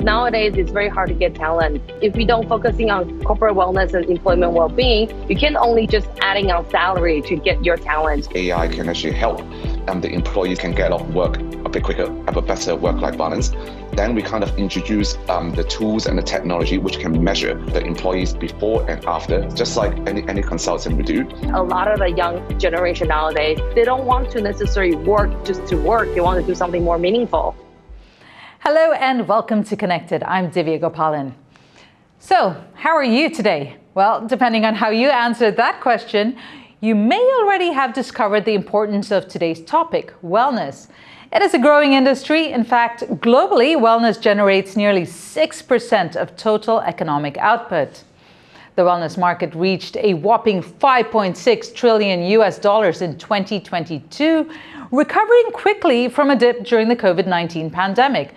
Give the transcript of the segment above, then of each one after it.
Nowadays, it's very hard to get talent. If we don't focusing on corporate wellness and employment well-being, you can only just adding on salary to get your talent. AI can actually help the employees can get off work a bit quicker, have a better work-life balance. Then we kind of introduce the tools and the technology which can measure the employees before and after, just like any consultant would do. A lot of the young generation nowadays, they don't want to necessarily work just to work. They want to do something more meaningful. Hello and welcome to Connected. I'm Divya Gopalan. So, how are you today? Well, depending on how you answered that question, you may already have discovered the importance of today's topic, wellness. It is a growing industry. In fact, globally, wellness generates nearly 6% of total economic output. The wellness market reached a whopping $5.6 trillion in 2022, recovering quickly from a dip during the COVID-19 pandemic.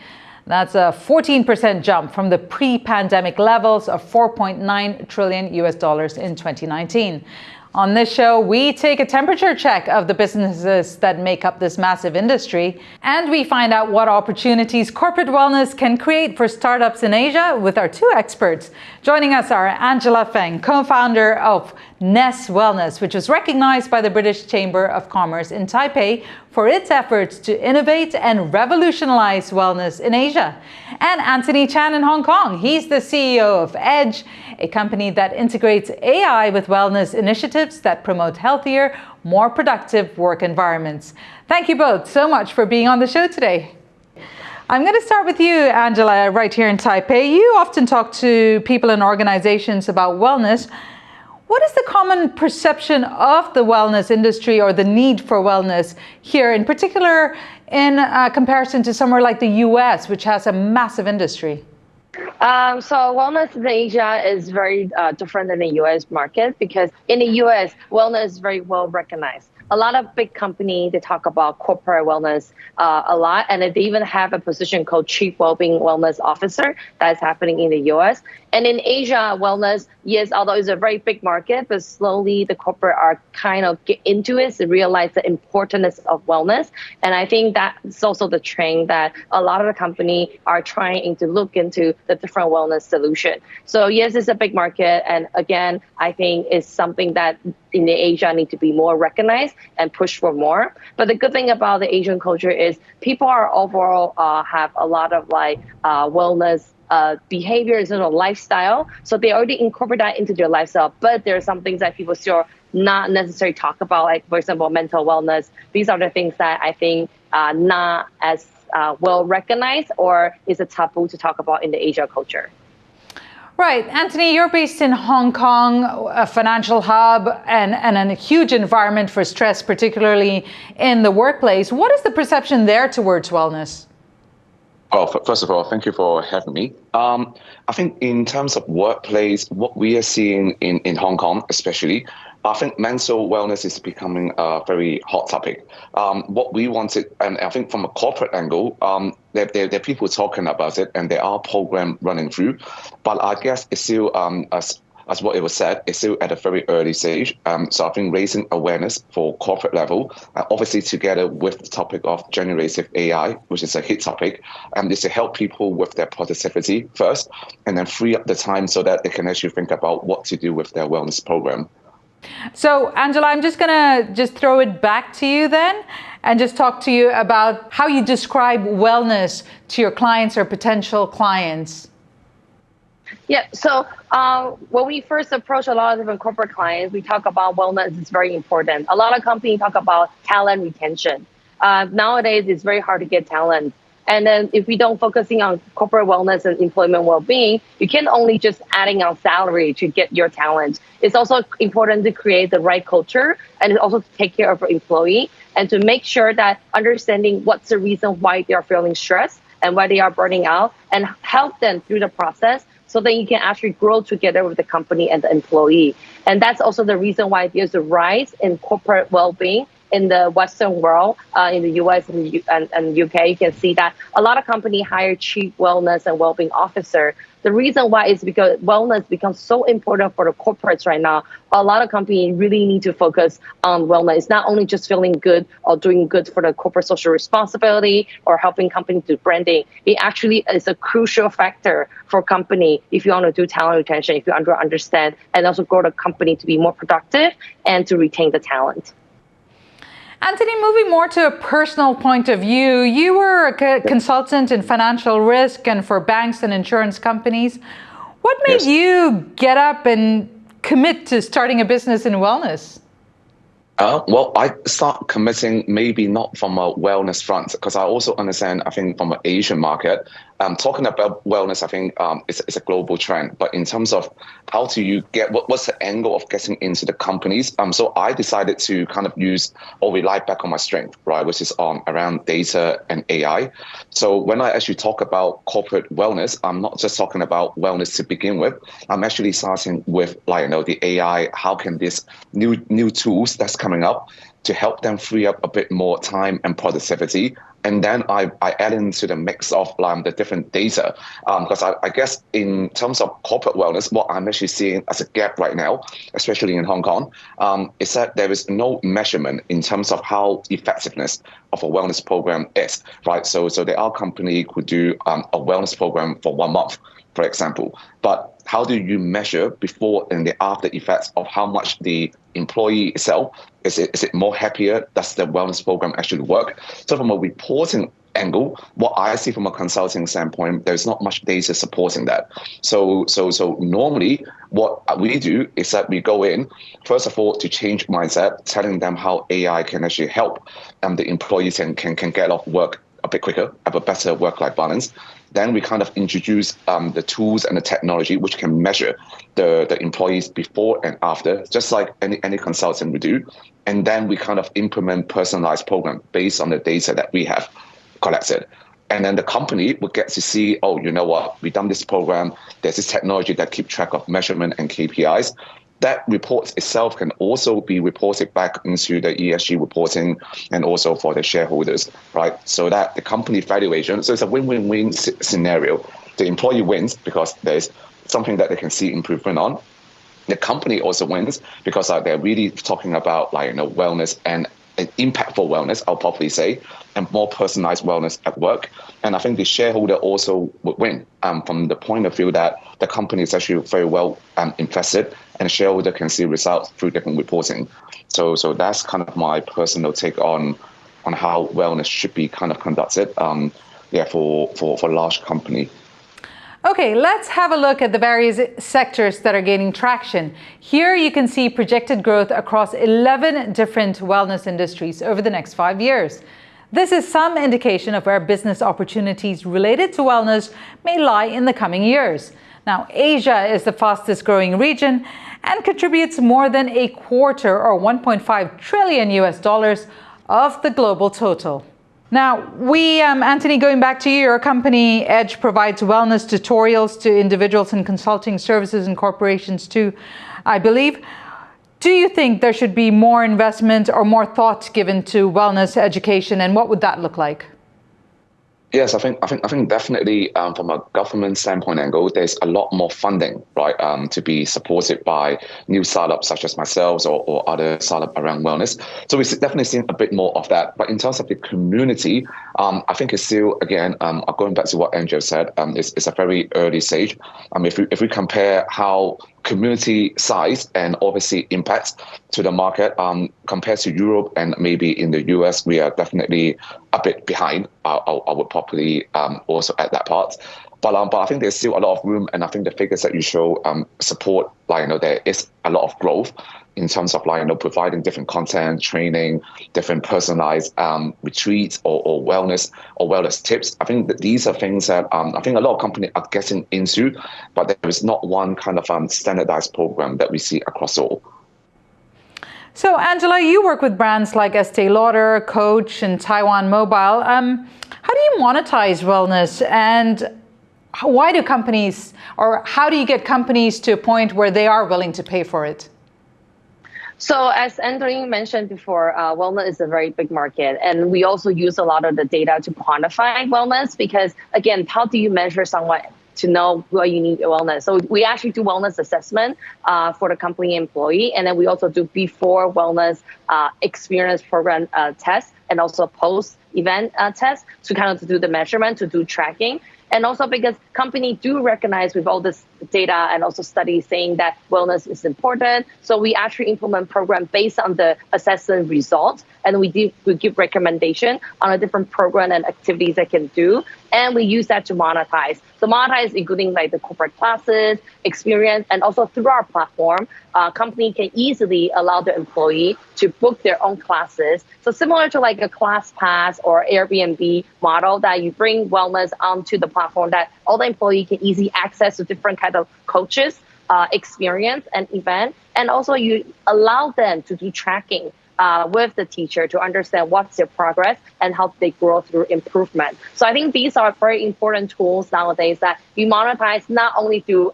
That's a 14% jump from the pre-pandemic levels of $4.9 trillion in 2019. On this show, we take a temperature check of the businesses that make up this massive industry, and we find out what opportunities corporate wellness can create for startups in Asia with our two experts. Joining us are Angela Feng, co-founder of Ness Wellness, which was recognized by the British Chamber of Commerce in Taipei for its efforts to innovate and revolutionize wellness in Asia. And Anthony Chan in Hong Kong. He's the CEO of Edge, a company that integrates AI with wellness initiatives that promote healthier, more productive work environments. Thank you both so much for being on the show today. I'm going to start with you, Angela, right here in Taipei. You often talk to people and organizations about wellness. What is the common perception of the wellness industry or the need for wellness here, in particular in comparison to somewhere like the US, which has a massive industry? So wellness in Asia is very different than the US market, because in the US, wellness is very well recognized. A lot of big companies, they talk about corporate wellness a lot, and they even have a position called Chief Wellbeing Wellness Officer that's happening in the US. And in Asia, wellness, yes, although it's a very big market, but slowly the corporate are kind of get into it to realize the importance of wellness. And I think that's also the trend that a lot of the company are trying to look into the different wellness solution. So yes, it's a big market. And again, I think it's something that in the Asia need to be more recognized and push for more. But the good thing about the Asian culture is people are overall have a lot of wellness behaviors and lifestyle. So they already incorporate that into their lifestyle. But there are some things that people still not necessarily talk about, like, for example, mental wellness. These are the things that I think not as well recognized, or is a taboo to talk about in the Asia culture. Right. Anthony, you're based in Hong Kong, a financial hub and a huge environment for stress, particularly in the workplace. What is the perception there towards wellness? Well, first of all, thank you for having me. I think in terms of workplace, what we are seeing in Hong Kong especially, I think mental wellness is becoming a very hot topic. What we wanted, and I think from a corporate angle, there are people talking about it, and there are programs running through. But I guess it's still, as what it was said, it's still at a very early stage. So I think raising awareness for corporate level, obviously together with the topic of generative AI, which is a hit topic, is to help people with their productivity first, and then free up the time so that they can actually think about what to do with their wellness program. So, Angela, I'm just going to throw it back to you then and just talk to you about how you describe wellness to your clients or potential clients. Yeah, so when we first approach a lot of different corporate clients, we talk about wellness is very important. A lot of companies talk about talent retention. Nowadays, it's very hard to get talent. And then if we don't focusing on corporate wellness and employment well-being, you can only just adding on salary to get your talent. It's also important to create the right culture, and also to take care of your employee, and to make sure that understanding what's the reason why they are feeling stressed and why they are burning out, and help them through the process so that you can actually grow together with the company and the employee. And that's also the reason why there's a rise in corporate well-being in the Western world, in the US and UK, you can see that a lot of companies hire chief wellness and well-being officer. The reason why is because wellness becomes so important for the corporates right now. A lot of companies really need to focus on wellness. It's not only just feeling good or doing good for the corporate social responsibility or helping companies do branding. It actually is a crucial factor for company if you want to do talent retention, if you want to understand and also grow the company to be more productive and to retain the talent. Anthony, moving more to a personal point of view, you were a consultant in financial risk and for banks and insurance companies. What made you get up and commit to starting a business in wellness? Well, I start committing maybe not from a wellness front, because I also understand, I think from an Asian market, talking about wellness, I think it's a global trend. But in terms of how do you get, what's the angle of getting into the companies? So I decided to kind of use or rely back on my strength, right, which is around data and AI. So when I actually talk about corporate wellness, I'm not just talking about wellness to begin with. I'm actually starting with the AI. How can this new tools that's coming up to help them free up a bit more time and productivity? And then I add into the mix of the different data, because I guess in terms of corporate wellness, what I'm actually seeing as a gap right now, especially in Hong Kong, is that there is no measurement in terms of how effectiveness of a wellness program is, right? So there are companies who do a wellness program for 1 month, for example, but how do you measure before and the after effects of how much the employee itself, is it more happier? Does the wellness program actually work? So from a reporting angle, what I see from a consulting standpoint, there's not much data supporting that. So normally what we do is that we go in, first of all, to change mindset, telling them how AI can actually help the employees can get off work a bit quicker, have a better work-life balance. Then we kind of introduce the tools and the technology which can measure the employees before and after, just like any consultant would do. And then we kind of implement personalized program based on the data that we have collected. And then the company would get to see, oh, you know what, we've done this program. There's this technology that keep track of measurement and KPIs. That report itself can also be reported back into the ESG reporting and also for the shareholders, right? So that the company valuation, so it's a win-win-win scenario. The employee wins because there's something that they can see improvement on. The company also wins because they're really talking about wellness and impactful wellness, I'll probably say, and more personalized wellness at work. And I think the shareholder also would win from the point of view that the company is actually very well invested, and the shareholder can see results through different reporting. So that's kind of my personal take on how wellness should be kind of conducted for large company. Okay, let's have a look at the various sectors that are gaining traction. Here you can see projected growth across 11 different wellness industries over the next 5 years. This is some indication of where business opportunities related to wellness may lie in the coming years. Now, Asia is the fastest growing region and contributes more than a quarter, or $1.5 trillion of the global total. Now, Anthony, going back to you, your company, Edge, provides wellness tutorials to individuals and consulting services and corporations too, I believe. Do you think there should be more investment or more thought given to wellness education, and what would that look like? Yes, I think definitely from a government standpoint angle, there's a lot more funding, right, to be supported by new startups such as myself or other startups around wellness. So we've definitely seen a bit more of that. But in terms of the community, I think it's still, again, going back to what Angela said, it's a very early stage. If we compare how community size and obviously impact to the market compared to Europe and maybe in the US, we are definitely a bit behind. I would probably also add that part. But I think there's still a lot of room, and I think the figures that you show support there is a lot of growth in terms of providing different content, training, different personalized retreats or wellness tips. I think that these are things that I think a lot of companies are getting into, but there is not one kind of standardized program that we see across all. So, Angela, you work with brands like Estee Lauder, Coach, and Taiwan Mobile. How do you monetize wellness, and why do companies, or how do you get companies to a point where they are willing to pay for it? So as Anthony mentioned before, wellness is a very big market, and we also use a lot of the data to quantify wellness because, again, how do you measure someone to know where you need wellness? So we actually do wellness assessment for the company employee, and then we also do before wellness experience program tests and also post-event tests to kind of do the measurement, to do tracking. And also because companies do recognize with all this data and also studies saying that wellness is important. So we actually implement program based on the assessment results. And we give recommendation on a different program and activities they can do. And we use that to monetize. So monetize including like the corporate classes, experience, and also through our platform, company can easily allow the employee to book their own classes. So similar to like a class pass or Airbnb model that you bring wellness onto the platform that all the employee can easily access to different kind of coaches, experience and event. And also you allow them to do tracking with the teacher to understand what's their progress and how they grow through improvement. So I think these are very important tools nowadays that you monetize not only through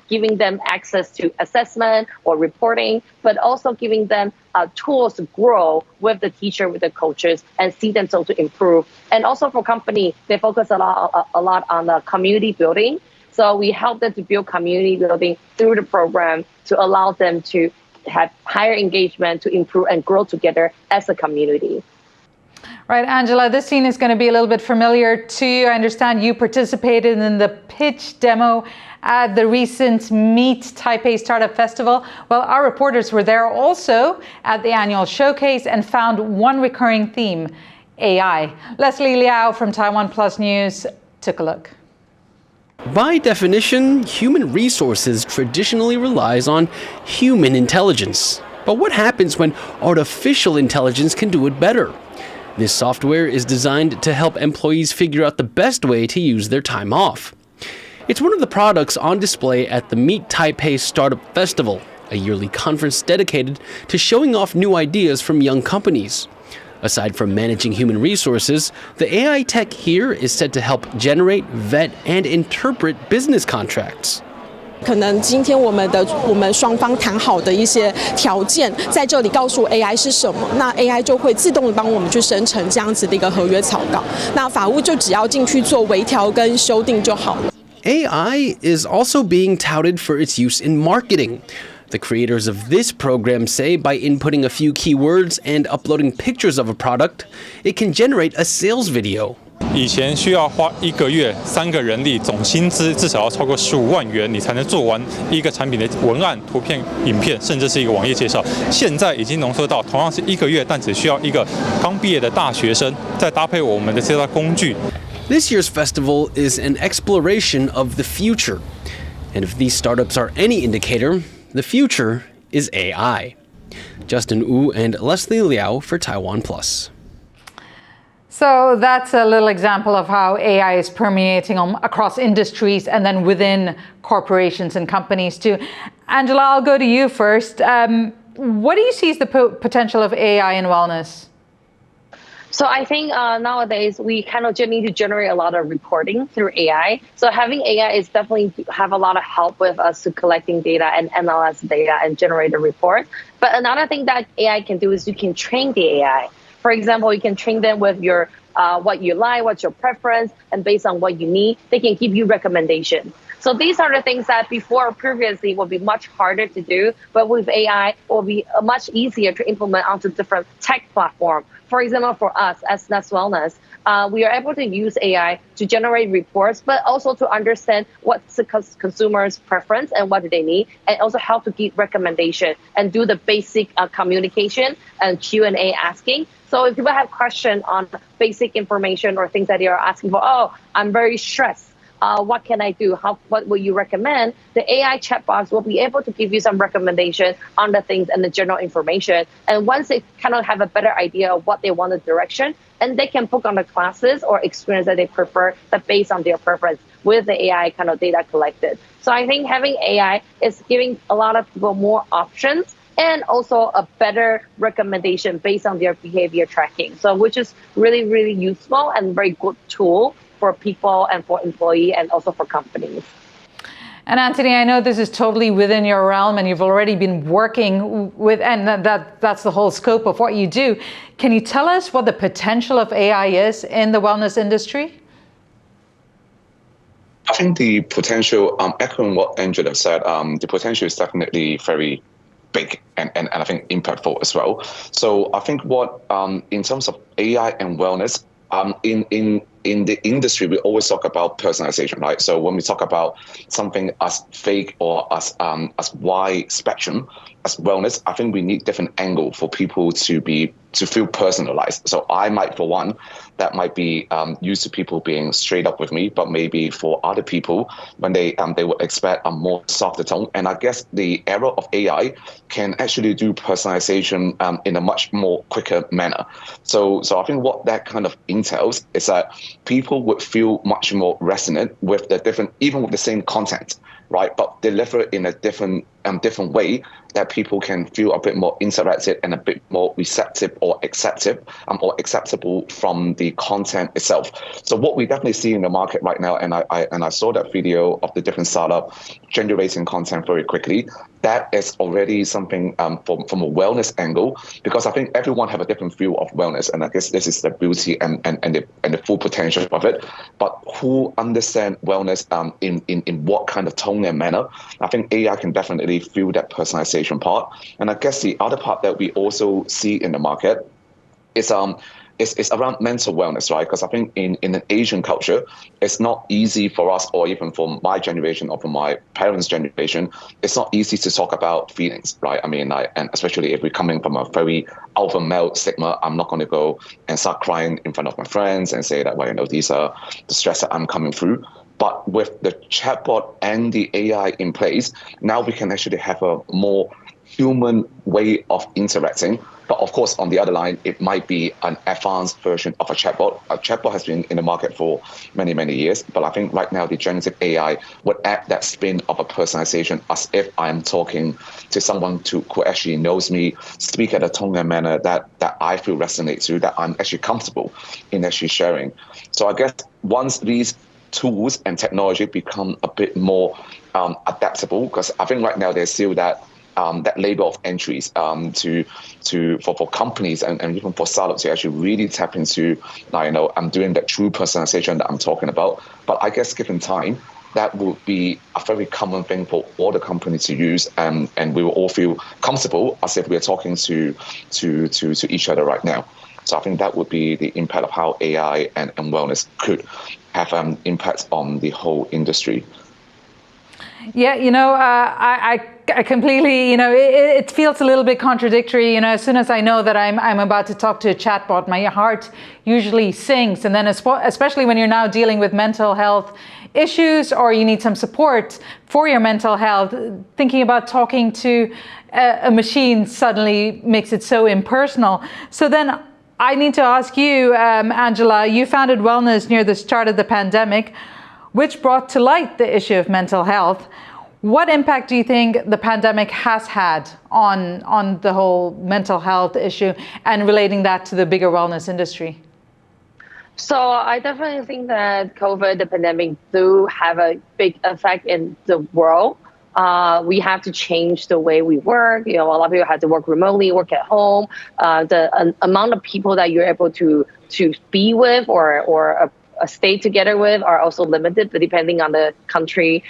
giving them access to assessment or reporting, but also giving them tools to grow with the teacher, with the coaches, and see them so to improve. And also for company, they focus a lot on the community building. So we help them to build community building through the program to allow them to have higher engagement, to improve and grow together as a community. Right, Angela, this scene is going to be a little bit familiar to you. I understand you participated in the pitch demo at the recent Meet Taipei Startup Festival. Well, our reporters were there also at the annual showcase and found one recurring theme, AI. Leslie Liao from TaiwanPlus News took a look. By definition, human resources traditionally relies on human intelligence. But what happens when artificial intelligence can do it better? This software is designed to help employees figure out the best way to use their time off. It's one of the products on display at the Meet Taipei Startup Festival, a yearly conference dedicated to showing off new ideas from young companies. Aside from managing human resources, the AI tech here is said to help generate, vet, and interpret business contracts. 可能今天我们双方谈好的一些条件，在这里告诉 AI 是什么，那 AI 就会自动的帮我们去生成这样子的一个合约草稿。那法务就只要进去做微调跟修订就好了。AI is also being touted for its use in marketing. The creators of this program say by inputting a few keywords and uploading pictures of a product, it can generate a sales video. 以前需要花1个月3个人力，总薪资至少要超过15万元，你才能做完一个产品的文案、图片、影片，甚至是一个网页介绍。现在已经浓缩到同样是1个月，但只需要一个刚毕业的大学生，再搭配我们的这套工具。This year's festival is an exploration of the future. And if these startups are any indicator, the future is AI. Justin Wu and Leslie Liao for TaiwanPlus. So that's a little example of how AI is permeating across industries and then within corporations and companies too. Angela, I'll go to you first. What do you see as the potential of AI in wellness? So I think nowadays we kind of need to generate a lot of reporting through AI. So having AI is definitely have a lot of help with us to collecting data and analyze data and generate a report. But another thing that AI can do is you can train the AI. For example, you can train them with your what you like, what's your preference, and based on what you need, they can give you recommendations. So these are the things that before previously would be much harder to do, but with AI it will be much easier to implement onto different tech platforms. For example, for us as Ness Wellness, we are able to use AI to generate reports, but also to understand what's the consumer's preference and what do they need, and also how to give recommendation and do the basic communication and Q&A asking. So if people have questions on basic information or things that they are asking for, oh, I'm very stressed. What can I do? What will you recommend? The AI chat box will be able to give you some recommendation on the things and the general information. And once they kind of have a better idea of what they want the direction, and they can book on the classes or experience that they prefer that based on their preference with the AI kind of data collected. So I think having AI is giving a lot of people more options and also a better recommendation based on their behavior tracking. So which is really, really useful and very good tool for people and for employees and also for companies. And Anthony, I know this is totally within your realm and you've already been working with, and that's the whole scope of what you do. Can you tell us what the potential of AI is in the wellness industry? I think the potential, echoing what Angela said, the potential is definitely very big and I think impactful as well. So I think what, in terms of AI and wellness, in the industry, we always talk about personalization, right? So when we talk about something as vague or as wide spectrum as wellness, I think we need different angle for people to feel personalized. So I might, for one, that might be used to people being straight up with me, but maybe for other people, when they would expect a more softer tone. And I guess the era of AI can actually do personalization in a much more quicker manner. So I think what that kind of entails is that people would feel much more resonant with the different, even with the same content, right? But delivered in a different way that people can feel a bit more interactive and a bit more receptive or acceptable from the content itself. So what we definitely see in the market right now, and I saw that video of the different startup generating content very quickly. That is already something from a wellness angle, because I think everyone have a different view of wellness, and I guess this is the beauty and the full potential of it. But who understand wellness in what kind of tone and manner? I think AI can definitely feel that personalization part. And I guess the other part that we also see in the market is around mental wellness, right? Because I think in an Asian culture, it's not easy for us, or even for my generation or for my parents' generation, it's not easy to talk about feelings, right? I mean, and especially if we're coming from a very alpha male stigma, I'm not going to go and start crying in front of my friends and say that, well, these are the stress that I'm coming through. But with the chatbot and the AI in place, now we can actually have a more human way of interacting. But of course, on the other line, it might be an advanced version of a chatbot. A chatbot has been in the market for many, many years. But I think right now, the generative AI would add that spin of a personalization, as if I'm talking to someone who actually knows me, speak at a tone and manner that I feel resonates to, that I'm actually comfortable in actually sharing. So I guess once these tools and technology become a bit more adaptable, because I think right now there's still that labor of entries for companies and even for startups to actually really tap into, I'm doing that true personalization that I'm talking about. But I guess given time, that would be a very common thing for all the companies to use, and we will all feel comfortable as if we're talking to each other right now. So I think that would be the impact of how AI and wellness could have an impact on the whole industry. Yeah, I completely, it feels a little bit contradictory. As soon as I know that I'm about to talk to a chatbot, my heart usually sinks. And then especially when you're now dealing with mental health issues, or you need some support for your mental health, thinking about talking to a machine suddenly makes it so impersonal. So then I need to ask you, Angela, you founded Wellness near the start of the pandemic, which brought to light the issue of mental health. What impact do you think the pandemic has had on the whole mental health issue and relating that to the bigger wellness industry? So I definitely think that COVID, the pandemic, do have a big effect in the world. We have to change the way we work. A lot of people have to work remotely, work at home. The amount of people that you're able to be with or stay together with are also limited, but depending on the country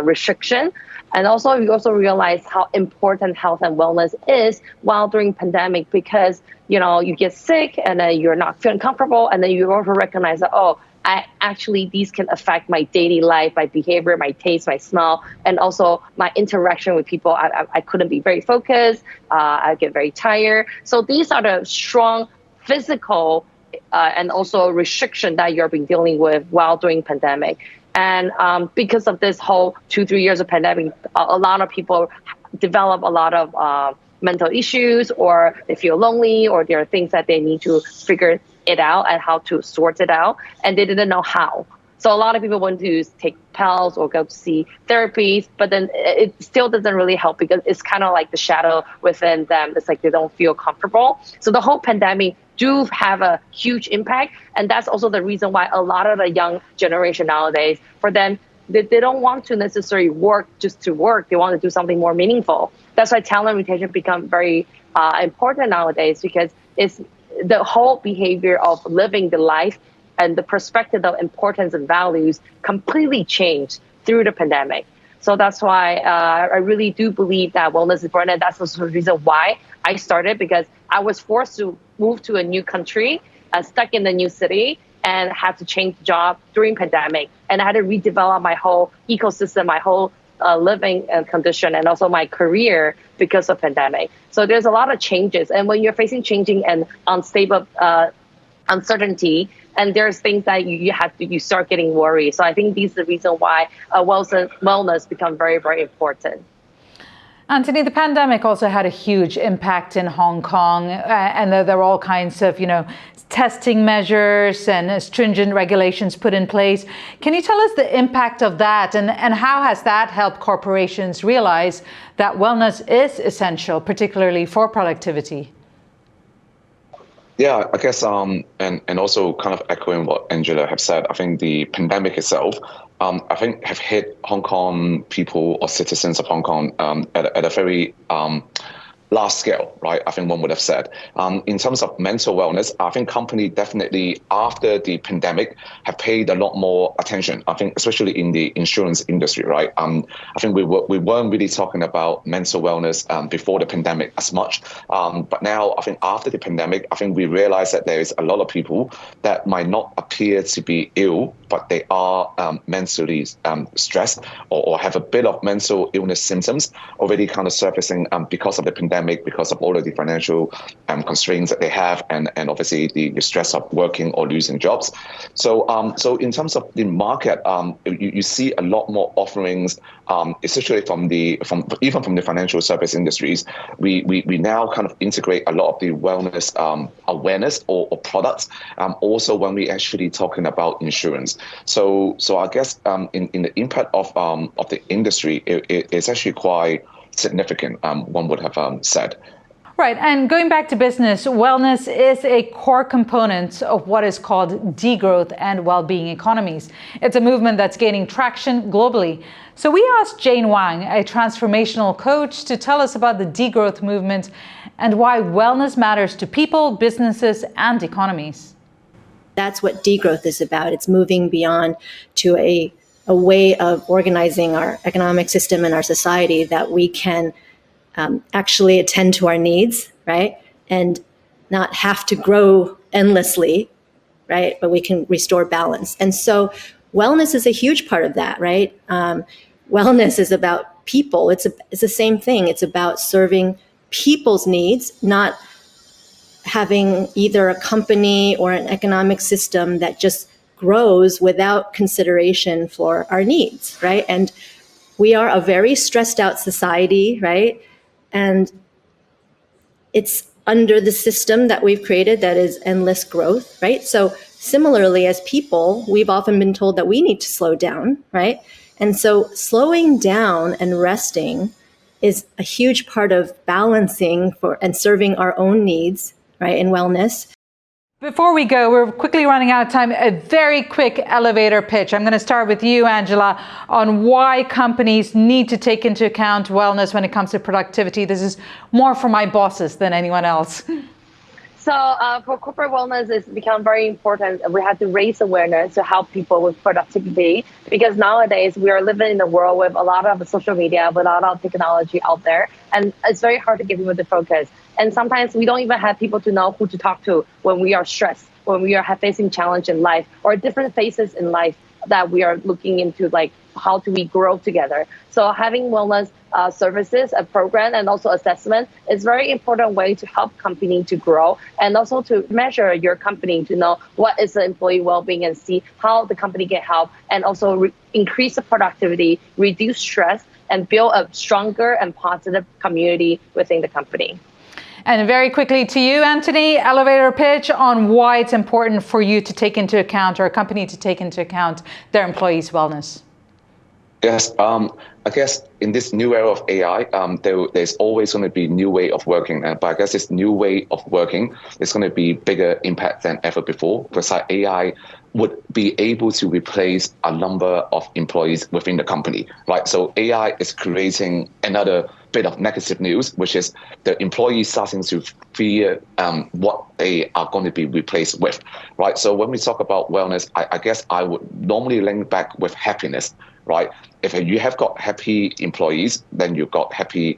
restriction. And also, we also realize how important health and wellness is while during pandemic, because you get sick and then you're not feeling comfortable, and then you also recognize that these can affect my daily life, my behavior, my taste, my smell, and also my interaction with people. I couldn't be very focused. I get very tired. So these are the strong physical and also restriction that you're been dealing with while doing pandemic. And because of this whole 2-3 years of pandemic, a lot of people develop a lot of mental issues, or they feel lonely, or there are things that they need to figure it out and how to sort it out, and they didn't know how. So a lot of people want to take pills or go to see therapies, but then it still doesn't really help, because it's kind of like the shadow within them. It's like they don't feel comfortable. So the whole pandemic do have a huge impact, and that's also the reason why a lot of the young generation nowadays, for them, They don't want to necessarily work just to work. They want to do something more meaningful. That's why talent retention become very important nowadays, because it's the whole behavior of living the life and the perspective of importance and values completely changed through the pandemic. So that's why I really do believe that wellness is important. And that's also the reason why I started, because I was forced to move to a new country, stuck in a new city, and had to change job during pandemic. And I had to redevelop my whole ecosystem, my whole living condition, and also my career because of pandemic. So there's a lot of changes. And when you're facing changing and unstable uncertainty, and there's things that you start getting worried. So I think these are the reason why wellness become very, very important. Anthony, the pandemic also had a huge impact in Hong Kong, and there were all kinds of, testing measures and stringent regulations put in place. Can you tell us the impact of that, and how has that helped corporations realize that wellness is essential, particularly for productivity? Yeah, I guess, and also kind of echoing what Angela have said, I think the pandemic itself, I think have hit Hong Kong people or citizens of Hong Kong at a very large scale, right? I think one would have said. In terms of mental wellness, I think company definitely after the pandemic have paid a lot more attention. I think especially in the insurance industry, right? I think we weren't really talking about mental wellness before the pandemic as much, but now I think after the pandemic, I think we realize that there is a lot of people that might not appear to be ill, but they are mentally stressed or have a bit of mental illness symptoms already kind of surfacing because of the pandemic, because of all of the financial constraints that they have, and obviously the stress of working or losing jobs. So in terms of the market, you see a lot more offerings, especially from the financial service industries. We now kind of integrate a lot of the wellness awareness or products. Also, when we actually talking about insurance. So I guess in the impact of the industry, it's actually quite significant, one would have said. Right, and going back to business, wellness is a core component of what is called degrowth and well-being economies. It's a movement that's gaining traction globally. So we asked Jane Wang, a transformational coach, to tell us about the degrowth movement and why wellness matters to people, businesses, and economies. That's what degrowth is about. It's moving beyond to a way of organizing our economic system and our society that we can actually attend to our needs, right? And not have to grow endlessly, right? But we can restore balance. And so wellness is a huge part of that, right? Wellness is about people. It's the same thing. It's about serving people's needs, not having either a company or an economic system that just grows without consideration for our needs, right? And we are a very stressed out society, right? And it's under the system that we've created that is endless growth, right? So similarly, as people, we've often been told that we need to slow down, right? And so slowing down and resting is a huge part of balancing for and serving our own needs, right, in wellness. Before we go, we're quickly running out of time. A very quick elevator pitch. I'm going to start with you, Angela, on why companies need to take into account wellness when it comes to productivity. This is more for my bosses than anyone else. So for corporate wellness, it's become very important. We have to raise awareness to help people with productivity, because nowadays we are living in a world with a lot of social media, with a lot of technology out there, and it's very hard to get people to focus. And sometimes we don't even have people to know who to talk to when we are stressed, when we are facing challenge in life, or different phases in life that we are looking into, like how do we grow together. So having wellness services, a program, and also assessment is very important way to help company to grow, and also to measure your company to know what is the employee well-being and see how the company can help, and also increase the productivity, reduce stress, and build a stronger and positive community within the company. And very quickly to you, Anthony, elevator pitch on why it's important for you to take into account, or a company to take into account, their employees' wellness. Yes, I guess in this new era of AI, there's always going to be new way of working. But I guess this new way of working is going to be bigger impact than ever before. Because AI would be able to replace a number of employees within the company, right? So AI is creating another bit of negative news, which is the employees starting to fear what they are going to be replaced with, right? So when we talk about wellness, I guess I would normally link back with happiness, right? If you have got happy employees, then you've got happy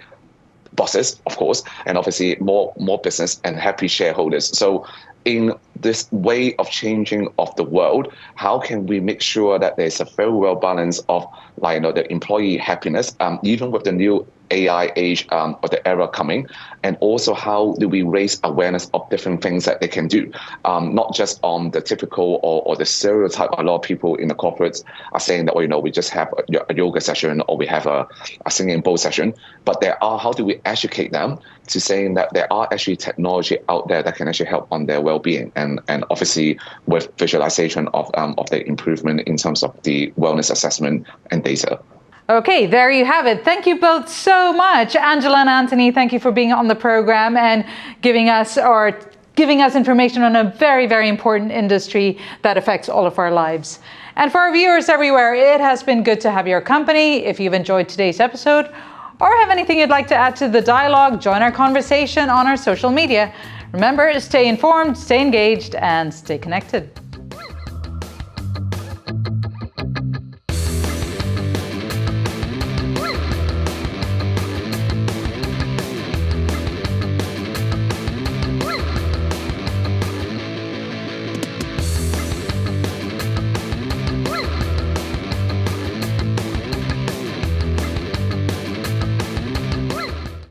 bosses, of course, and obviously more business and happy shareholders. So in this way of changing of the world, how can we make sure that there's a very well balance of the employee happiness, even with the new AI age or the era coming, and also how do we raise awareness of different things that they can do, not just on the typical or the stereotype. A lot of people in the corporates are saying that we just have a yoga session or we have a singing bowl session, but how do we educate them to saying that there are actually technology out there that can actually help on their well-being, and obviously with visualization of the improvement in terms of the wellness assessment and data. Okay, there you have it. Thank you both so much. Angela and Anthony, thank you for being on the program and giving us information on a very, very important industry that affects all of our lives. And for our viewers everywhere, it has been good to have your company. If you've enjoyed today's episode or have anything you'd like to add to the dialogue, join our conversation on our social media. Remember, stay informed, stay engaged, and stay connected.